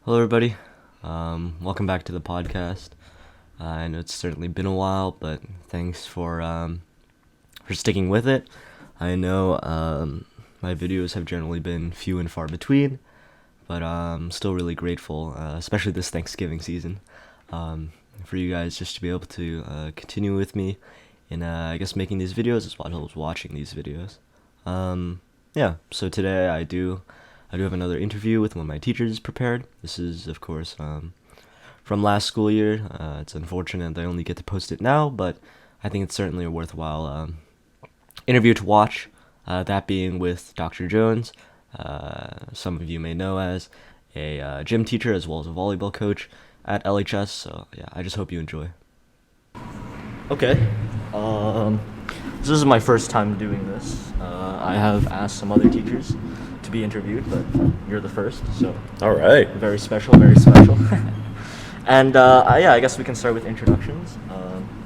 Hello, everybody. Welcome back to the podcast. I know it's certainly been a while, but thanks for sticking with it. I know my videos have generally been few and far between, but I'm still really grateful, especially this Thanksgiving season, for you guys just to be able to continue with me in, I guess, making these videos as well as watching these videos. Yeah, so today I do have another interview with one of my teachers prepared. This is, of course, from last school year. It's unfortunate that I only get to post it now, but I think it's certainly a worthwhile interview to watch. That being with Dr. Jones, some of you may know as a gym teacher as well as a volleyball coach at LHS. So yeah, I just hope you enjoy. Okay. This is my first time doing this. I have asked some other teachers to be interviewed, but you're the first, so All right. very special, very special. And yeah, I guess we can start with introductions.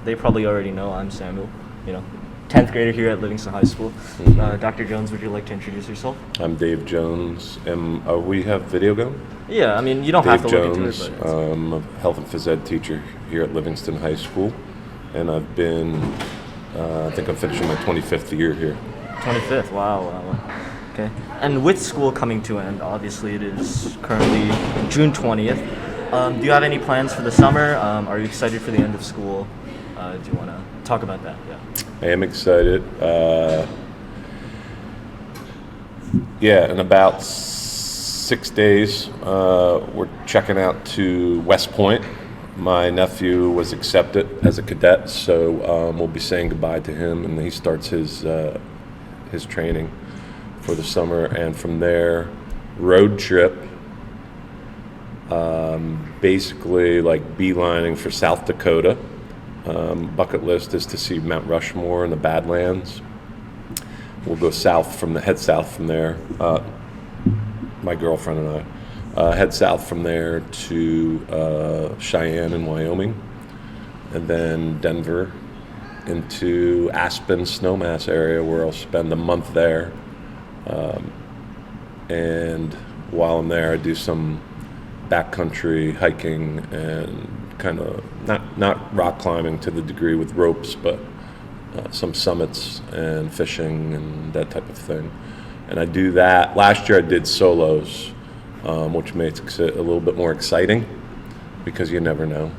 They probably already know I'm Samuel, 10th grader here at Livingston High School. Dr. Jones, would you like to introduce yourself? I'm Dave Jones. We have video going? Yeah, I mean, you don't Dave have to look Jones, into it, but a health and phys ed teacher here at Livingston High School. And I've been, I think I'm finishing my 25th year here. 25th, wow. Okay. And with school coming to an end, obviously it is currently June 20th. Do you have any plans for the summer? Are you excited for the end of school? Do you want to talk about that? Yeah. I am excited. In about 6 days, we're checking out to West Point. My nephew was accepted as a cadet, so we'll be saying goodbye to him, and he starts his training for the summer. And from there, road trip, basically like beelining for South Dakota. Bucket list is to see Mount Rushmore in the Badlands. We'll go head south from there. My girlfriend and I head south from there to Cheyenne in Wyoming, and then Denver into Aspen, Snowmass area, where I'll spend a month there. And while I'm there, I do some backcountry hiking and kind of not rock climbing to the degree with ropes, but some summits and fishing and that type of thing. And I do that. Last year I did solos, which makes it a little bit more exciting because you never know.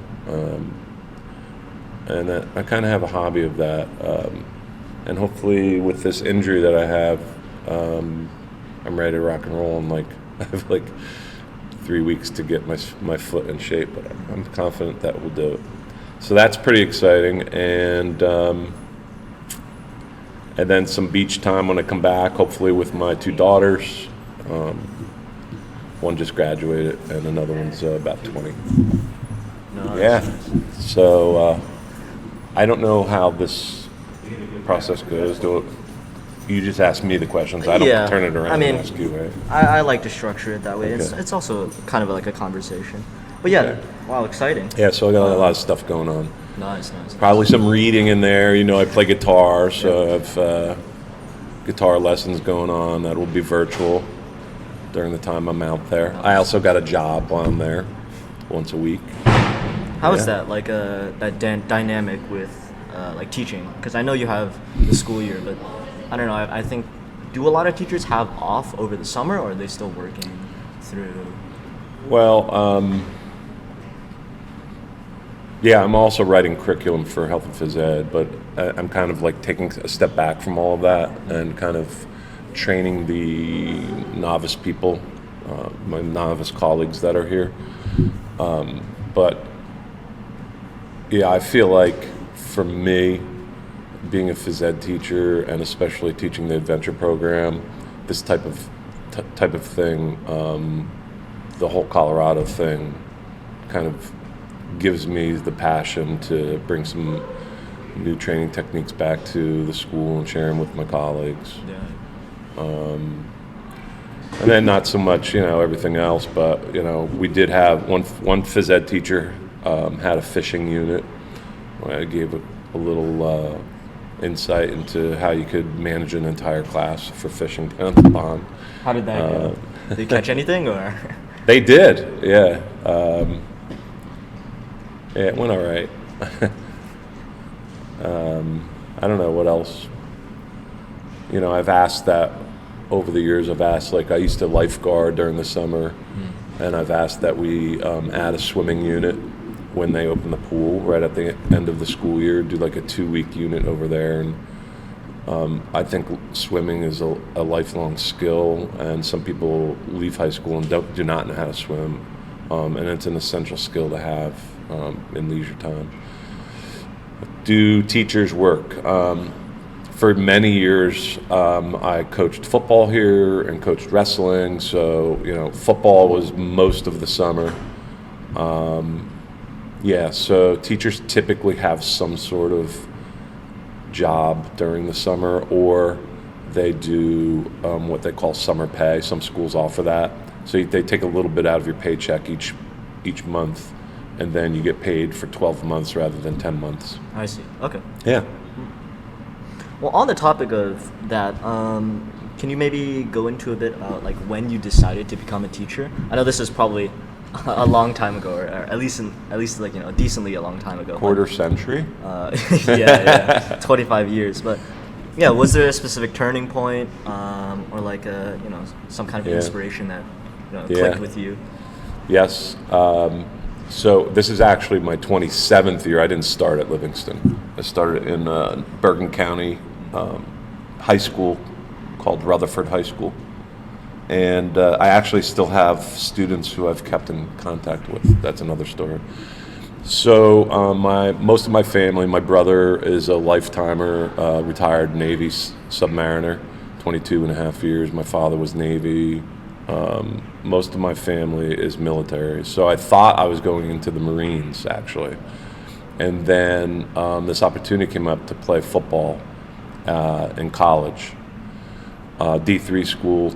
And I kind of have a hobby of that. And hopefully with this injury that I have, I'm ready to rock and roll. I have 3 weeks to get my foot in shape, but I'm confident that we'll do it. So that's pretty exciting. And then some beach time when I come back, hopefully with my two daughters. One just graduated and another one's about 20. No, Yeah. So I don't know how this process goes. You just ask me the questions. I don't turn it around and ask you, right? I like to structure it that way. Okay. It's also kind of like a conversation. But yeah, wow, exciting. Yeah, so I got a lot of stuff going on. Nice. Probably some reading in there. I play guitar, so I have guitar lessons going on. That will be virtual during the time I'm out there. I also got a job while I'm there, once a week. How is that, like, dynamic with, teaching? Because I know you have the school year, but I don't know, I think, do a lot of teachers have off over the summer, or are they still working through? Well, I'm also writing curriculum for health and phys ed, but I'm kind of taking a step back from all of that and kind of training the novice people, my novice colleagues that are here. But yeah, I feel like for me, being a phys ed teacher and especially teaching the adventure program, this type of thing, the whole Colorado thing, kind of gives me the passion to bring some new training techniques back to the school and share them with my colleagues. Yeah. And then not so much, everything else, but, we did have one phys ed teacher had a fishing unit. I gave a little insight into how you could manage an entire class for fishing down at the pond. How did that go? Did you catch anything, or? They did, yeah. Yeah, it went all right. I don't know what else. I've asked that over the years. I've asked, like, I used to lifeguard during the summer, and I've asked that we add a swimming unit when they open the pool right at the end of the school year, do like a 2-week unit over there. And I think swimming is a lifelong skill, and some people leave high school and do not know how to swim, and it's an essential skill to have in leisure time. Do teachers work? For many years, I coached football here and coached wrestling, so football was most of the summer. So teachers typically have some sort of job during the summer, or they do what they call summer pay. Some schools offer that, so they take a little bit out of your paycheck each month, and then you get paid for 12 months rather than 10 months. I see. Okay. Yeah. Well, on the topic of that, can you maybe go into a bit about like when you decided to become a teacher? I know this is probably a long time ago, or at least like decently a long time ago. Quarter century. Yeah, 25 years. But yeah, was there a specific turning point, or like some kind of inspiration that clicked with you? Yes. So this is actually my 27th year. I didn't start at Livingston. I started in Bergen County high school called Rutherford High School. And I actually still have students who I've kept in contact with. That's another story. So most of my family, my brother is a lifetimer, retired Navy submariner, 22 and a half years. My father was Navy. Most of my family is military. So I thought I was going into the Marines, actually. And then this opportunity came up to play football in college. D3 school,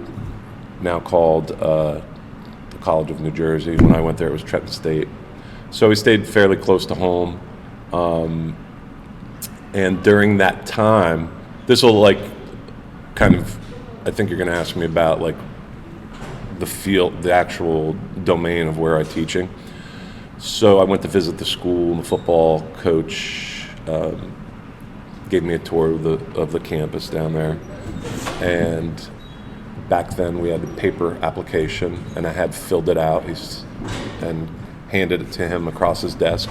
now called the College of New Jersey. When I went there, it was Trenton State. So we stayed fairly close to home. And during that time, this will I think you're going to ask me about like the field, the actual domain of where I'm teaching. So I went to visit the school, and the football coach gave me a tour of the campus down there. And back then we had a paper application, and I had filled it out and handed it to him across his desk.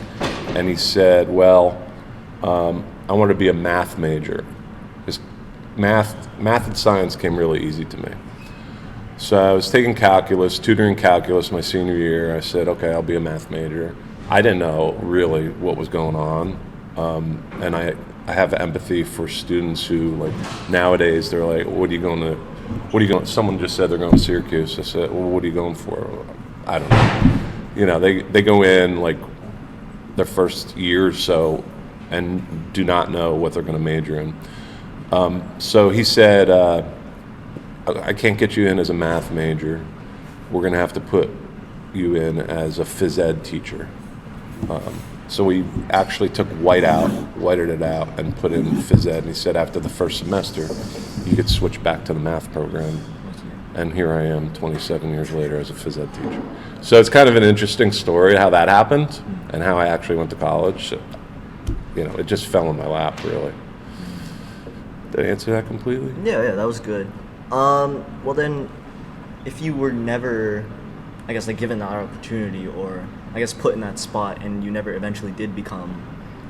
And he said, well, I want to be a math major. Math and science came really easy to me. So I was taking tutoring calculus my senior year. I said, okay, I'll be a math major. I didn't know really what was going on. And I have empathy for students who, like, nowadays they're like, someone just said they're going to Syracuse. I said, well, what are you going for? I don't know. They go in like their first year or so and do not know what they're going to major in. So he said, I can't get you in as a math major. We're going to have to put you in as a phys ed teacher. So we actually took whited it out, and put in phys ed. And he said after the first semester, you could switch back to the math program. And here I am 27 years later as a phys ed teacher. So it's kind of an interesting story how that happened and how I actually went to college. So, it just fell in my lap, really. Did I answer that completely? Yeah, that was good. Well then, if you were never, I guess, like given that opportunity, or I guess put in that spot, and you never eventually did become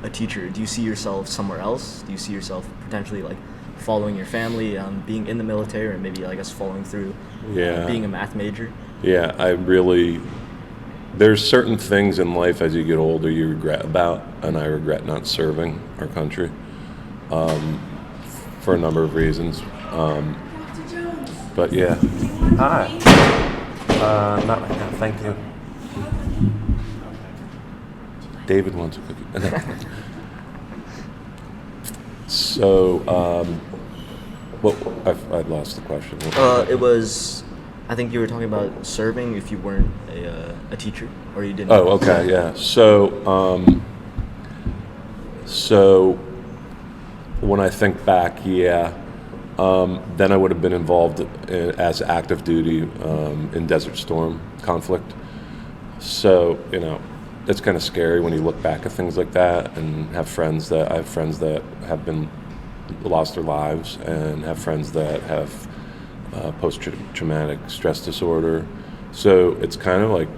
a teacher, do you see yourself somewhere else? Do you see yourself potentially like following your family, being in the military, or maybe I guess following through being a math major? Yeah, there's certain things in life as you get older you regret about, and I regret not serving our country for a number of reasons. But yeah. Hi. Not right now, thank you. David wants a cookie. So, I lost the question. It was, I think you were talking about serving if you weren't a teacher, or you didn't. Oh, okay, yeah. So when I think back, Then I would have been involved as active duty in Desert Storm conflict. So, it's kind of scary when you look back at things like that, and I have friends that have been lost their lives, and have friends that have post-traumatic stress disorder. So it's kind of like,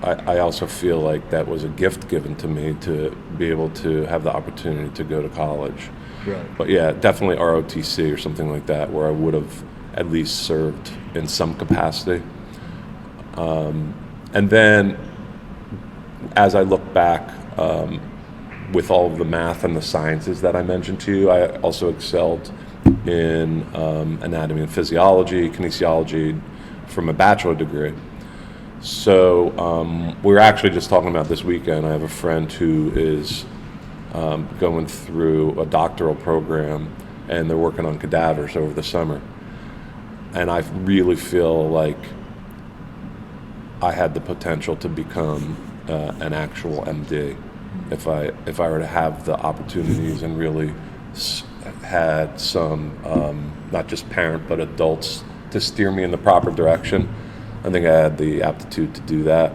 I also feel like that was a gift given to me to be able to have the opportunity to go to college. Right. But yeah, definitely ROTC or something like that, where I would have at least served in some capacity. And then as I look back, with all of the math and the sciences that I mentioned to you, I also excelled in anatomy and physiology, kinesiology from a bachelor degree. So we were actually just talking about this weekend. I have a friend who is going through a doctoral program, and they're working on cadavers over the summer. And I really feel like I had the potential to become an actual MD if I were to have the opportunities and really had some not just parent but adults to steer me in the proper direction. I think I had the aptitude to do that,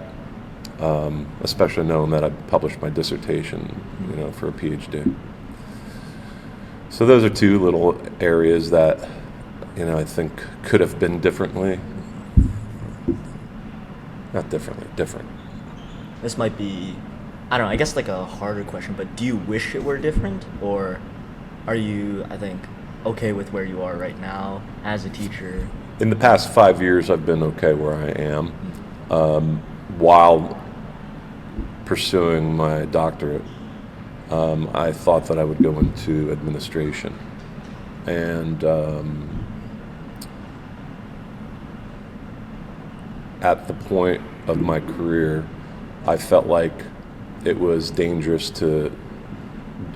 especially knowing that I published my dissertation, for a PhD. So those are two little areas that, I think could have been differently. Not differently, different. This might be, I don't know, I guess like a harder question, but do you wish it were different? Or are you, I think, okay with where you are right now as a teacher? In the past 5 years, I've been okay where I am, while pursuing my doctorate. I thought that I would go into administration. And at the point of my career, I felt like it was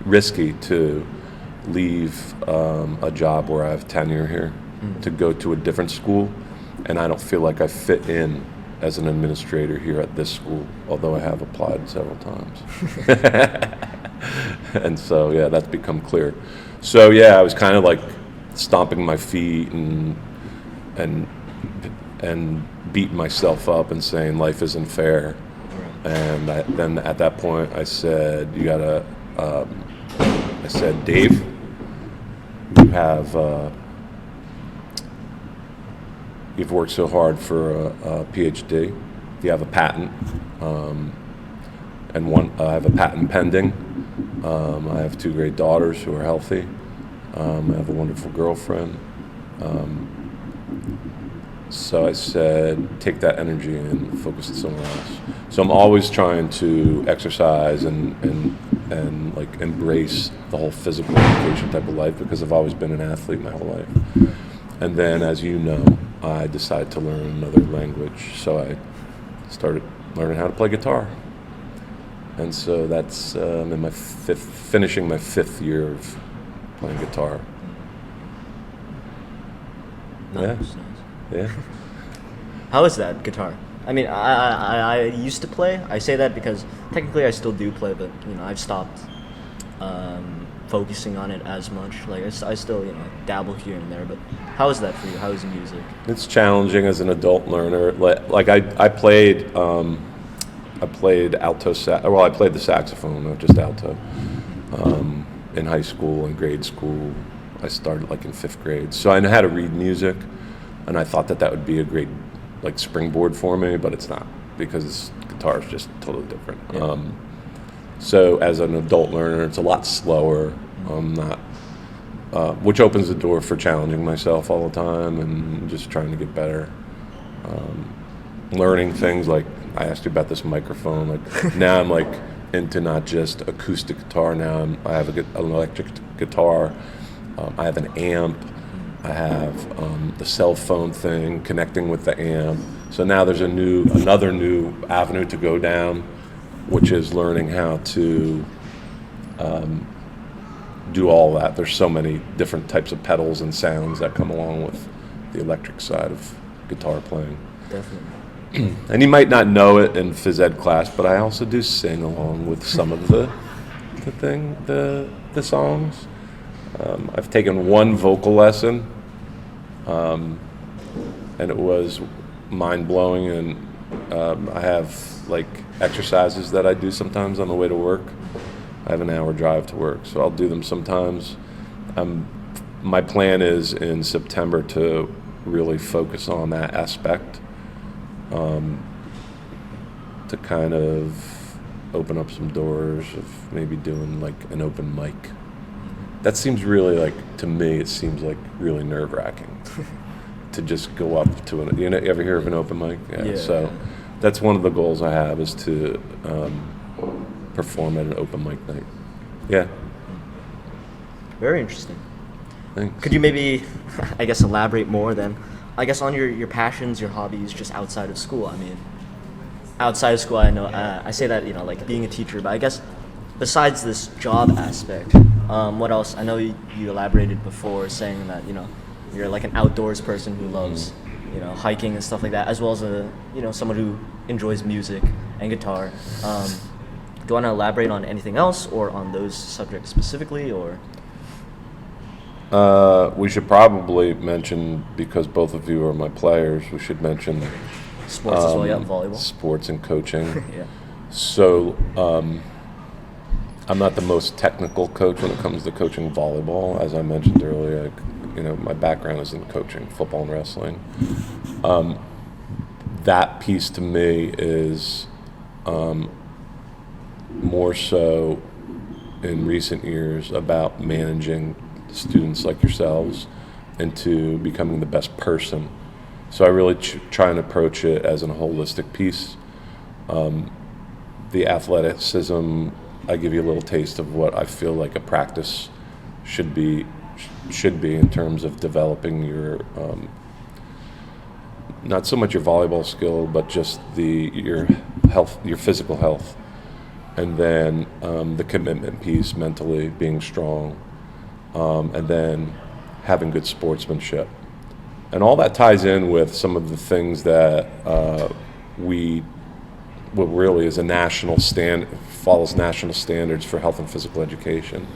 risky to leave a job where I have tenure here to go to a different school, and I don't feel like I fit in as an administrator here at this school, although I have applied several times. And so, yeah, that's become clear. So, yeah, I was kind of like stomping my feet and beating myself up and saying life isn't fair. And then at that point, I said, I said, Dave, you have, you've worked so hard for a PhD. You have a patent, and I have a patent pending. I have 2 great daughters who are healthy. I have a wonderful girlfriend. So I said, take that energy and focus it somewhere else. So I'm always trying to exercise and like embrace the whole physical education type of life, because I've always been an athlete my whole life. And then, as you know, I decided to learn another language. So I started learning how to play guitar. And so that's in finishing my 5th year of playing guitar. Nice. Yeah. How is that guitar? I mean, I used to play. I say that because technically I still do play, but I've stopped focusing on it as much. Like I still dabble here and there. But how is that for you? How is music? It's challenging as an adult learner. Like I played alto I played the saxophone, not just alto. In high school and grade school, I started like in 5th grade. So I know how to read music, and I thought that would be a great like springboard for me, but it's not, because guitar is just totally different. Yeah. So as an adult learner, it's a lot slower. Which opens the door for challenging myself all the time and just trying to get better. Learning things like, I asked you about this microphone. Like now I'm like into not just acoustic guitar. Now I have an electric guitar. I have an amp. I have the cell phone thing connecting with the amp. So now there's another new avenue to go down, which is learning how to do all that. There's so many different types of pedals and sounds that come along with the electric side of guitar playing. Definitely. And you might not know it in phys ed class, but I also do sing along with some of the songs. I've taken one vocal lesson, and it was mind-blowing, and I have like exercises that I do sometimes on the way to work. I have an hour drive to work, so I'll do them sometimes. My plan is in September to really focus on that aspect, to kind of open up some doors of maybe doing like an open mic. That seems really like, to me, it seems like really nerve-wracking to just go up to an, you ever hear of an open mic? Yeah. So that's one of the goals I have, is to perform at an open mic night. Yeah. Very interesting. Thanks. Could you maybe, I guess, elaborate more then, I guess, on your passions, your hobbies, just outside of school? I mean, outside of school, I know, I say that, like being a teacher, but I guess besides this job aspect, what else? I know you elaborated before saying that, you're like an outdoors person who loves, hiking and stuff like that, as well as someone who enjoys music and guitar. Do you want to elaborate on anything else, or on those subjects specifically, or? We should probably mention, because both of you are my players, we should mention Sports as well, yeah, volleyball. Sports and coaching. Yeah. So, I'm not the most technical coach when it comes to coaching volleyball. As I mentioned earlier, my background is in coaching football and wrestling. That piece to me is more so in recent years about managing students like yourselves into becoming the best person. So I really try and approach it as a holistic piece. The athleticism, I give you a little taste of what I feel like a practice should be in terms of developing your not so much your volleyball skill, but just your health, your physical health, and then the commitment piece, mentally being strong, and then having good sportsmanship. And all that ties in with some of the things that what really is a national follows national standards for health and physical education.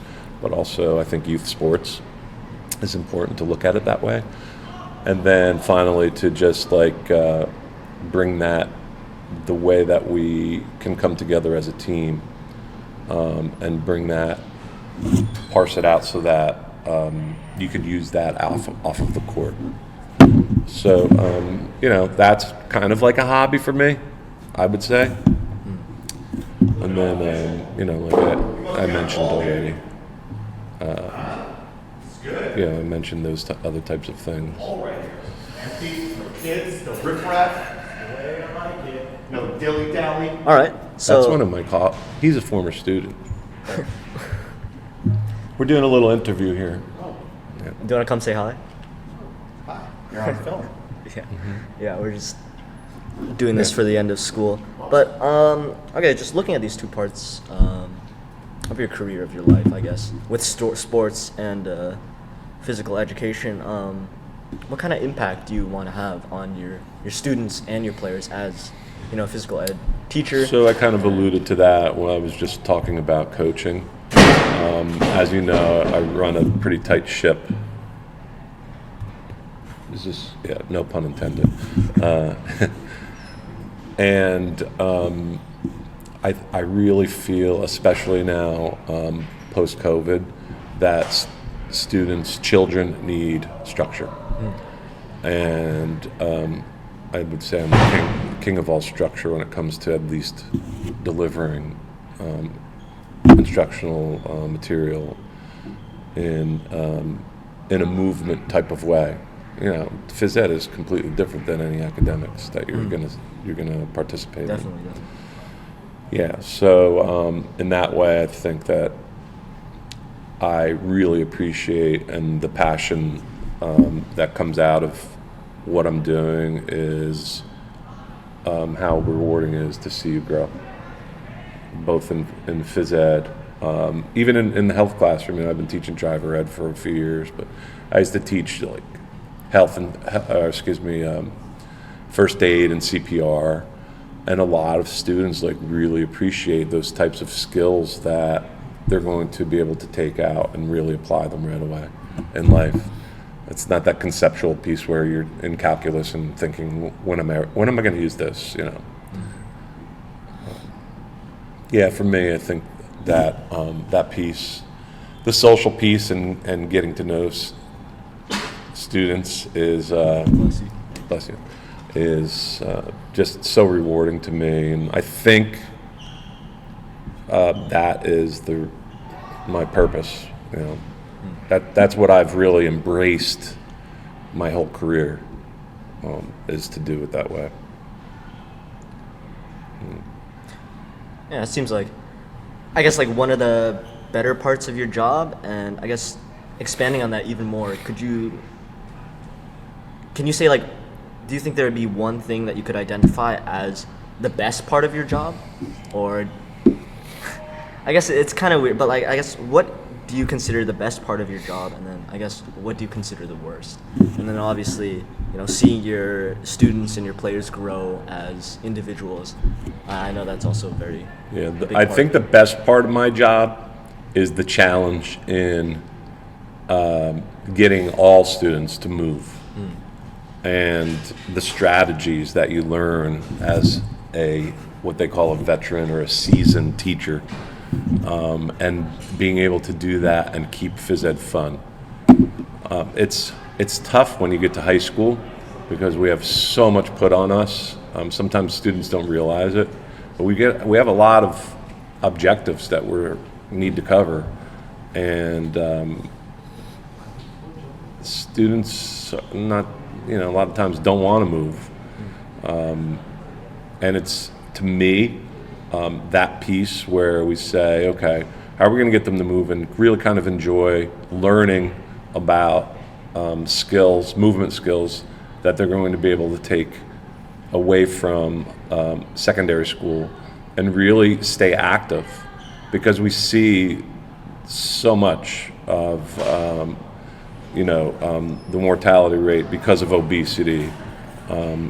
But also, I think youth sports is important to look at it that way. And then finally, to just bring that, the way that we can come together as a team, and bring that, parse it out so that you could use that off of the court. So, that's kind of like a hobby for me, I would say. And then, like I mentioned already, I mentioned those other types of things. Kids, the riffraff, the way I like it. No dilly-dally. All right. So That's one of my he's a former student. We're doing a little interview here. Do you want to come say hi? Hi, you're on film. Yeah. Yeah, we're just doing this for the end of school. But okay, just looking at these two parts of your career, of your life, I guess, with sports and physical education, what kind of impact do you want to have on your students and your players as, a physical ed teacher? So I kind of alluded to that when I was just talking about coaching. As you know, I run a pretty tight ship. No pun intended. And I really feel, especially now, post-COVID, that children need structure. And I would say I'm the king of all structure when it comes to at least delivering instructional material in a movement type of way. Phys ed is completely different than any academics that you're gonna participate in. Definitely. Yeah. So in that way, I think that I really appreciate, and the passion that comes out of what I'm doing is how rewarding it is to see you grow, both in phys ed, even in the health classroom. I've been teaching driver ed for a few years, but I used to teach health and first aid and CPR, and a lot of students really appreciate those types of skills that they're going to be able to take out and really apply them right away in life. It's not that conceptual piece where you're in calculus and thinking, when am I going to use this? Yeah, for me, I think that that piece, the social piece, and getting to know students is bless you, is just so rewarding to me, and I think that is my purpose. That's what I've really embraced my whole career, is to do it that way. Yeah, it seems like, I guess, like one of the better parts of your job, and I guess expanding on that even more, can you say, like, do you think there would be one thing that you could identify as the best part of your job? Or, I guess it's kind of weird, but like, I guess, what do you consider the best part of your job, and then I guess what do you consider the worst? And then obviously, seeing your students and your players grow as individuals, I know that's also very I think the best part of my job is the challenge in getting all students to move, and the strategies that you learn as what they call a veteran or a seasoned teacher. And being able to do that and keep phys ed fun. It's tough when you get to high school because we have so much put on us. Sometimes students don't realize it, but we have a lot of objectives that we need to cover, and students a lot of times don't want to move, and it's, to me, that piece where we say, okay, how are we going to get them to move and really kind of enjoy learning about movement skills that they're going to be able to take away from secondary school and really stay active, because we see so much of the mortality rate because of obesity,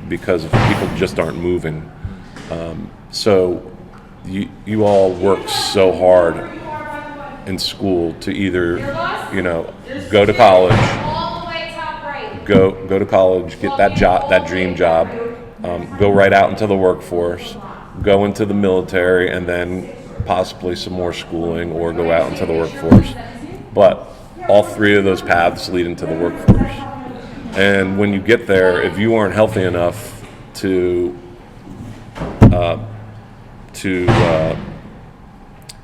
because of people just aren't moving. So you all work so hard in school to either, go to college, go to college, get that job, that dream job, go right out into the workforce, go into the military, and then possibly some more schooling, or go out into the workforce. But all three of those paths lead into the workforce. And when you get there, if you aren't healthy enough to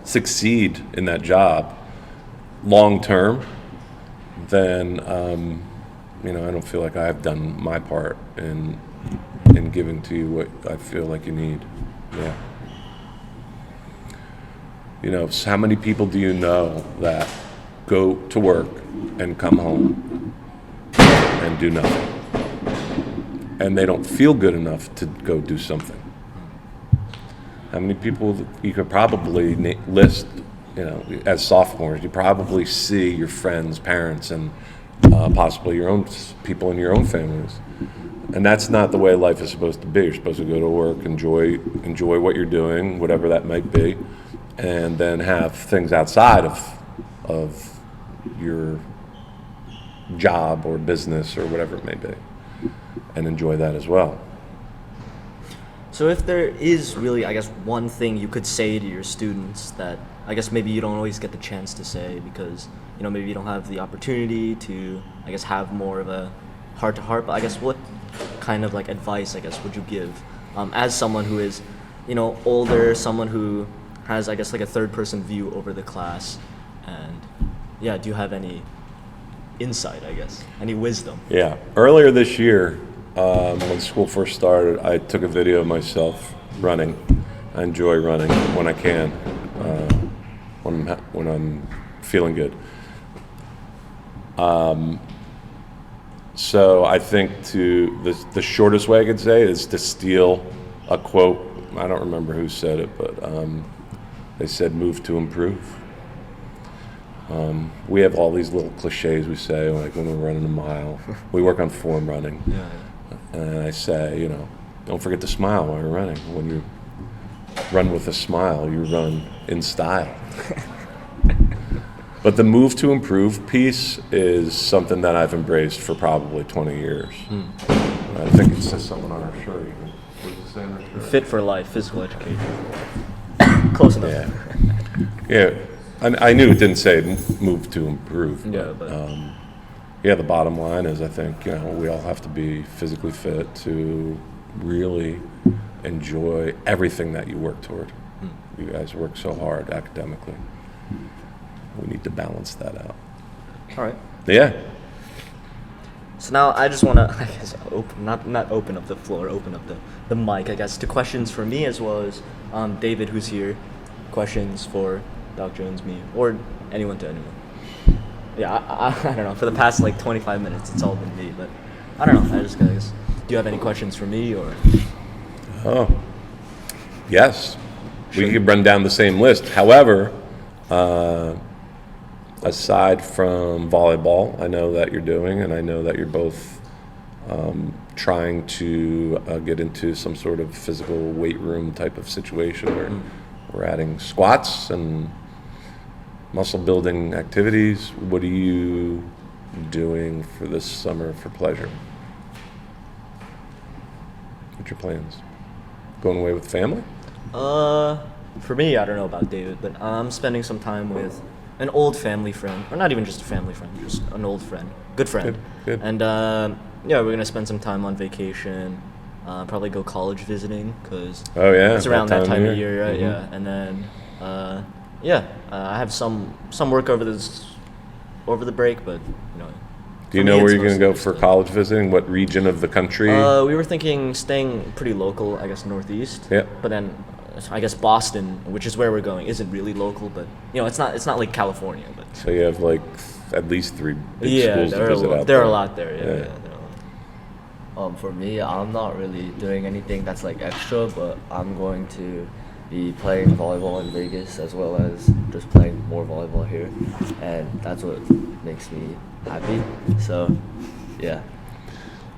succeed in that job long term, then I don't feel like I've done my part in giving to you what I feel like you need. So how many people do you know that go to work and come home and do nothing, and they don't feel good enough to go do something? How many people you could probably list, as sophomores? You probably see your friends, parents, and possibly your own people in your own families. And that's not the way life is supposed to be. You're supposed to go to work, enjoy what you're doing, whatever that might be, and then have things outside of your job or business or whatever it may be, and enjoy that as well. So if there is really, I guess, one thing you could say to your students that I guess maybe you don't always get the chance to say because, maybe you don't have the opportunity to, I guess, have more of a heart-to-heart, but I guess what kind of like advice, I guess, would you give as someone who is, older, someone who has, I guess, like a third-person view over the class, and do you have any insight, I guess, any wisdom? Yeah. Earlier this year, when school first started, I took a video of myself running. I enjoy running when I can, when I'm feeling good. So I think the shortest way I could say it is to steal a quote. I don't remember who said it, but they said, "Move to improve." We have all these little cliches we say, like when we're running a mile. We work on form running. And I say, don't forget to smile while you're running. When you run with a smile, you run in style. But the move to improve piece is something that I've embraced for probably 20 years. I think it says something on our shirt even. What does it say on our shirt? Fit for life, physical education. Close enough. Yeah. I knew it didn't say move to improve. Yeah, but The bottom line is I think, we all have to be physically fit to really enjoy everything that you work toward. You guys work so hard academically. We need to balance that out. all right. Yeah. So now I just want to, I guess, not open up the floor, open up the mic, I guess, to questions for me as well as David, who's here. Questions for Doc Jones, me, or anyone to anyone. Yeah, I don't know. For the past 25 minutes, it's all been me, but I don't know. I just guys, do you have any questions for me or? Oh, yes. We could run down the same list. However, aside from volleyball, I know that you're doing, and I know that you're both trying to get into some sort of physical weight room type of situation where we're adding squats and muscle building activities. What are you doing for this summer for pleasure? What's your plans? Going away with family? For me, I don't know about David, but I'm spending some time with an old family friend, or not even just a family friend, just an old friend, good friend. Good. And we're gonna spend some time on vacation. Probably go college visiting because it's around that time of year, right? Yeah, and then I have some work over the break, but Do you know where you're going to go for college visiting? What region of the country? We were thinking staying pretty local, I guess northeast. Yeah. But then, I guess Boston, which is where we're going, isn't really local, but it's not like California, but. So you have at least 3 big schools to visit out there. There are a lot there. Yeah. For me, I'm not really doing anything that's extra, but I'm going to be playing volleyball in Vegas as well as just playing more volleyball here, and that's what makes me happy. So, yeah.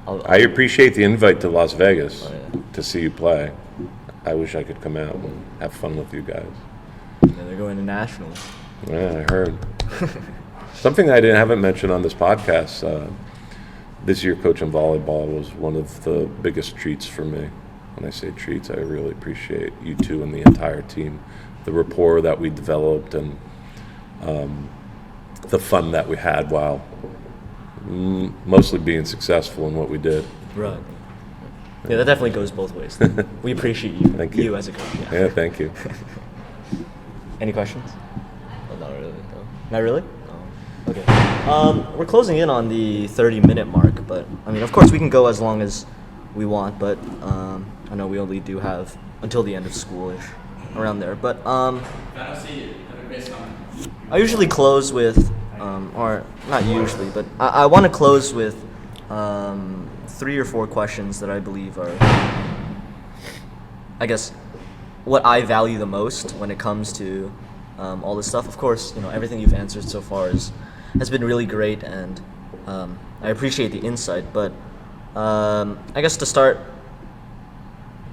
I appreciate the invite to Las Vegas yeah. to see you play. I wish I could come out and have fun with you guys. Yeah, they're going to nationals. Yeah, I heard. Something I haven't mentioned on this podcast. This year coaching volleyball was one of the biggest treats for me. When I say treats, I really appreciate you two and the entire team. The rapport that we developed and the fun that we had while mostly being successful in what we did. Right. Yeah, that definitely goes both ways. We appreciate you. Thank you. You as a coach. Yeah, thank you. Any questions? Not really, no. Not really? Okay. We're closing in on the 30-minute mark, but of course we can go as long as we want, but I know we only do have until the end of schoolish, around there. But I usually close with, or not usually, but I want to close with 3 or 4 questions that I believe are, I guess, what I value the most when it comes to all this stuff. Of course, everything you've answered so far has been really great, and I appreciate the insight. But I guess to start,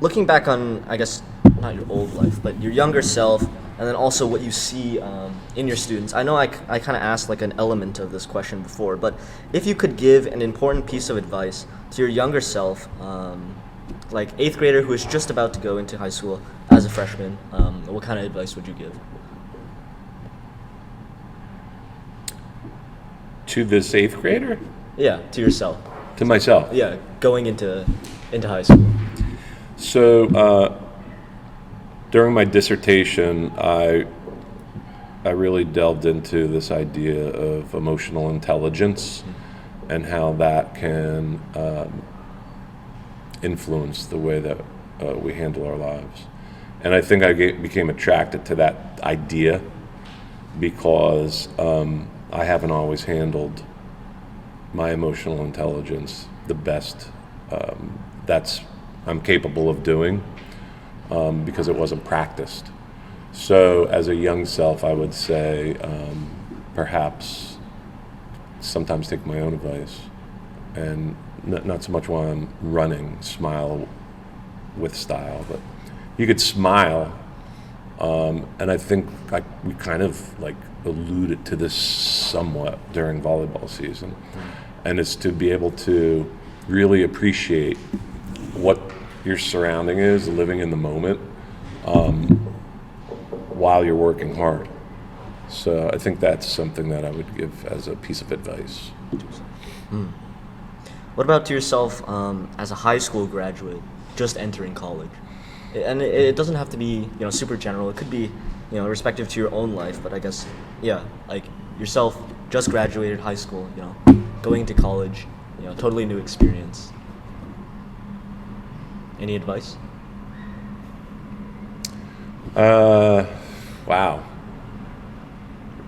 looking back on, I guess, not your old life, but your younger self, and then also what you see in your students. I know I kind of asked an element of this question before, but if you could give an important piece of advice to your younger self, 8th grader who is just about to go into high school as a freshman, what kind of advice would you give? To this 8th grader? Yeah, to yourself. To myself? Yeah, going into high school. So during my dissertation, I really delved into this idea of emotional intelligence and how that can influence the way that we handle our lives. And I think I became attracted to that idea because I haven't always handled my emotional intelligence the best I'm capable of doing because it wasn't practiced. So as a young self, I would say perhaps sometimes take my own advice and not so much while I'm running, smile with style, but you could smile, and I think we kind of alluded to this somewhat during volleyball season, and it's to be able to really appreciate what your surrounding is, living in the moment, while you're working hard. So I think that's something that I would give as a piece of advice. What about to yourself as a high school graduate just entering college? And it doesn't have to be, super general. It could be, respective to your own life. But I guess, yeah, like yourself just graduated high school, going to college, totally new experience. Any advice? Wow.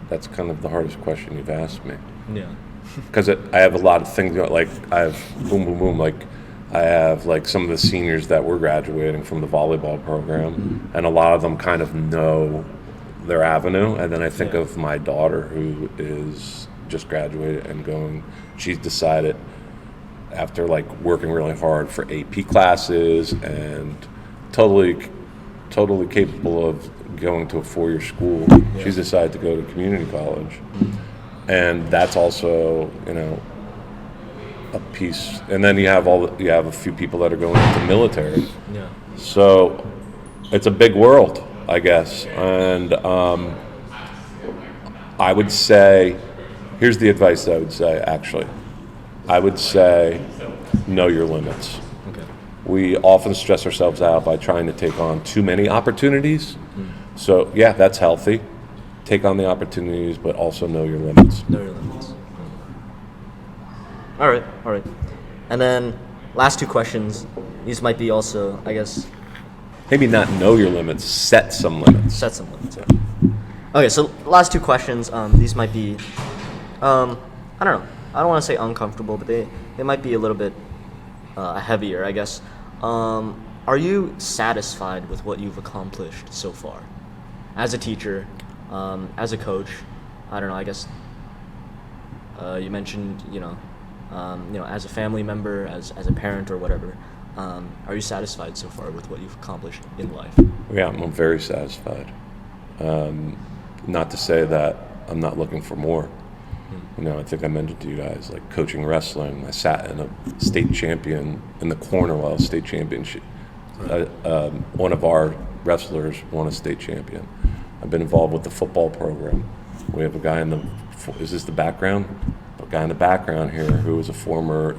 That's kind of the hardest question you've asked me. Yeah. Because I have a lot of things, like I have boom, boom, boom, like I have like some of the seniors that were graduating from the volleyball program, and a lot of them kind of know their avenue. And then I think of my daughter who is just graduated and going, she's decided after like working really hard for AP classes and totally capable of going to a 4-year school, she's decided to go to community college. And that's also, a piece. And then you have a few people that are going into military. Yeah. So it's a big world, I guess. And I would say, here's the advice I would say, actually. I would say, know your limits. Okay. We often stress ourselves out by trying to take on too many opportunities. So, yeah, that's healthy. Take on the opportunities, but also know your limits. Know your limits. All right. And then last two questions. These might be also, I guess, Maybe not know your limits, set some limits. set some limits. Yeah. Okay, so last two questions. These might be, I don't know. I don't want to say uncomfortable, but they might be a little bit heavier, I guess. Are you satisfied with what you've accomplished so far, as a teacher, as a coach? I don't know. I guess you mentioned, as a family member, as a parent or whatever. Are you satisfied so far with what you've accomplished in life? Yeah, I'm very satisfied. Not to say that I'm not looking for more. I think I mentioned to you guys, like coaching wrestling. I sat in a state champion in the Cornwall state championship. One of our wrestlers won a state champion. I've been involved with the football program. We have a guy is this the background? A guy in the background here who is a former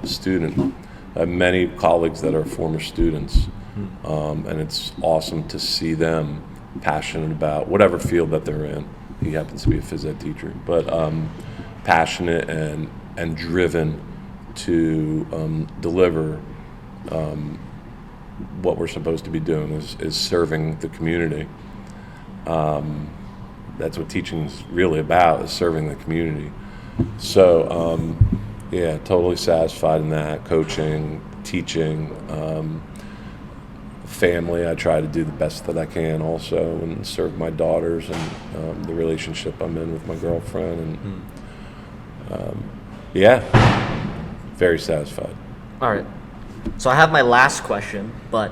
student. I have many colleagues that are former students, and it's awesome to see them passionate about whatever field that they're in. He happens to be a phys ed teacher, but passionate and driven to deliver what we're supposed to be doing is serving the community. That's what teaching is really about, is serving the community. So, yeah, totally satisfied in that. Coaching, teaching, family, I try to do the best that I can also and serve my daughters and the relationship I'm in with my girlfriend. And yeah, very satisfied. All right. So I have my last question, but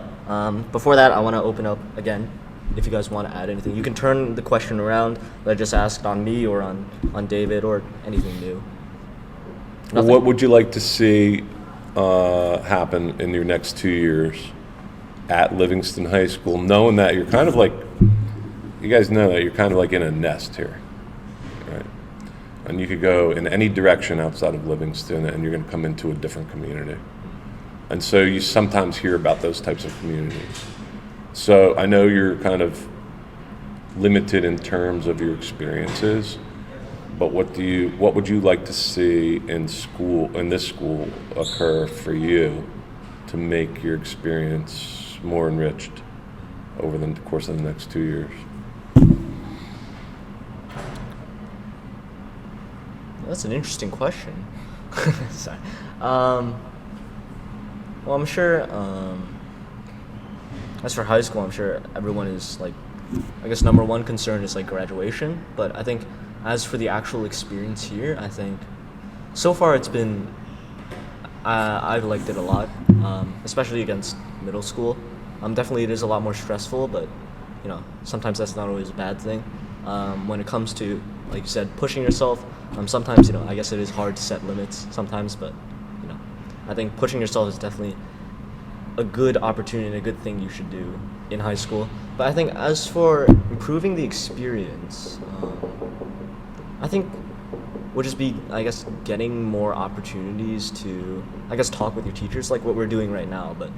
before that, I want to open up again. If you guys want to add anything, you can turn the question around that I just asked on me or on David or anything new. Nothing. What would you like to see happen in your next 2 years at Livingston High School, knowing that you're kind of like, you guys know that you're kind of like in a nest here, right? And you could go in any direction outside of Livingston and you're going to come into a different community. And so you sometimes hear about those types of communities. So I know you're kind of limited in terms of your experiences, but what would you like to see in this school occur for you to make your experience more enriched over the course of the next 2 years? That's an interesting question. Sorry. Well, I'm sure, as for high school, I'm sure everyone is like, I guess number one concern is like graduation. But I think as for the actual experience here, I think so far it's been, I've liked it a lot, especially against middle school. Definitely it is a lot more stressful, but sometimes that's not always a bad thing. when it comes to, like you said, pushing yourself. Sometimes, I guess it is hard to set limits sometimes, but, I think pushing yourself is definitely a good opportunity and a good thing you should do in high school. But I think as for improving the experience, I think would just be, I guess, getting more opportunities to, I guess, talk with your teachers, like what we're doing right now. But,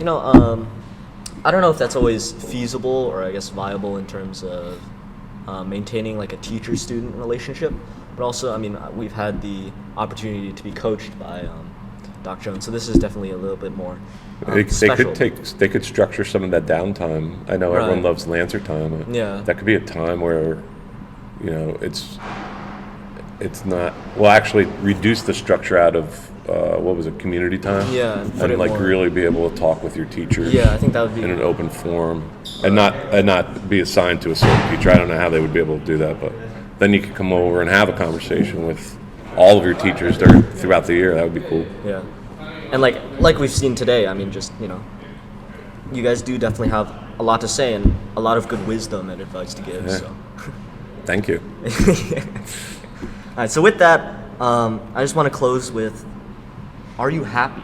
I don't know if that's always feasible or, I guess, viable in terms of maintaining, like, a teacher-student relationship. But also, we've had the opportunity to be coached by Dr. Jones, so this is definitely a little bit more special. They could structure some of that downtime. I know everyone Right. loves Lancer time. Yeah. That could be a time where, it's not, well, actually reduce the structure out of, what was it, community time? Yeah, and put And it like more- really be able to talk with your teachers. Yeah, I think that would be... In an open forum, and not be assigned to a certain teacher. I don't know how they would be able to do that, but then you could come over and have a conversation with all of your teachers throughout the year. That would be cool. Yeah, and like we've seen today, you guys do definitely have a lot to say and a lot of good wisdom and advice to give. Yeah. So, Thank you. all right. So with that, I just want to close with: are you happy?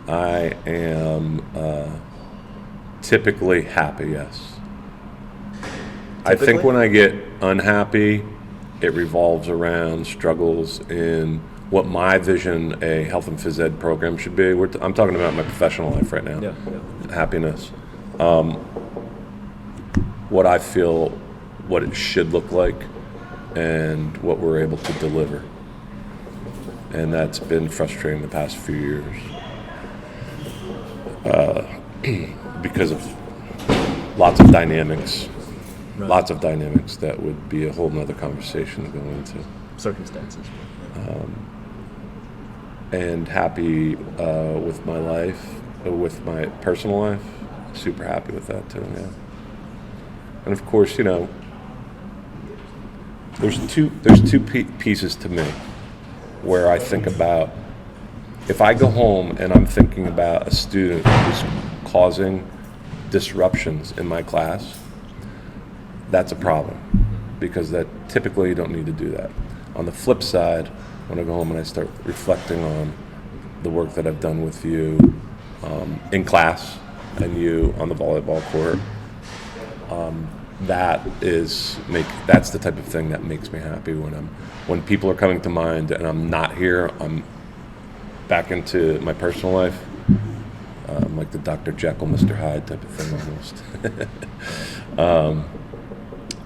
I am typically happy, yes. I think Typically? when I get unhappy, it revolves around struggles in what my vision a health and phys ed program should be. I'm talking about my professional life right now. Yeah. Happiness. What I feel, what it should look like, and what we're able to deliver. And that's been frustrating the past few years. Because of lots of dynamics. Right. Lots of dynamics that would be a whole nother conversation to go into. Circumstances. And happy with my life, with my personal life. Super happy with that too, yeah. And of course, there's two pieces to me where I think about, if I go home and I'm thinking about a student who's causing disruptions in my class, that's a problem, because that typically you don't need to do that. On the flip side, when I go home and I start reflecting on the work that I've done with you in class and you on the volleyball court, that's the type of thing that makes me happy when people are coming to mind and I'm not here, I'm back into my personal life, like the Dr. Jekyll, Mr. Hyde type of thing almost.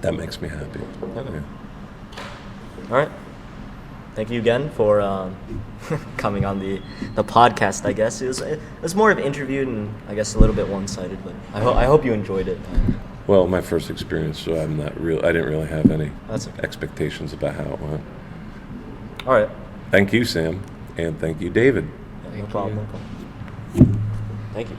That makes me happy. Okay. Yeah. All right. Thank you again for coming on the podcast. I guess it was more of an interview and I guess a little bit one-sided, but I hope you enjoyed it. Well, my first experience, so I didn't really have any That's okay. expectations about how it went. All right. Thank you, Sam, and thank you, David. No problem. Thank you.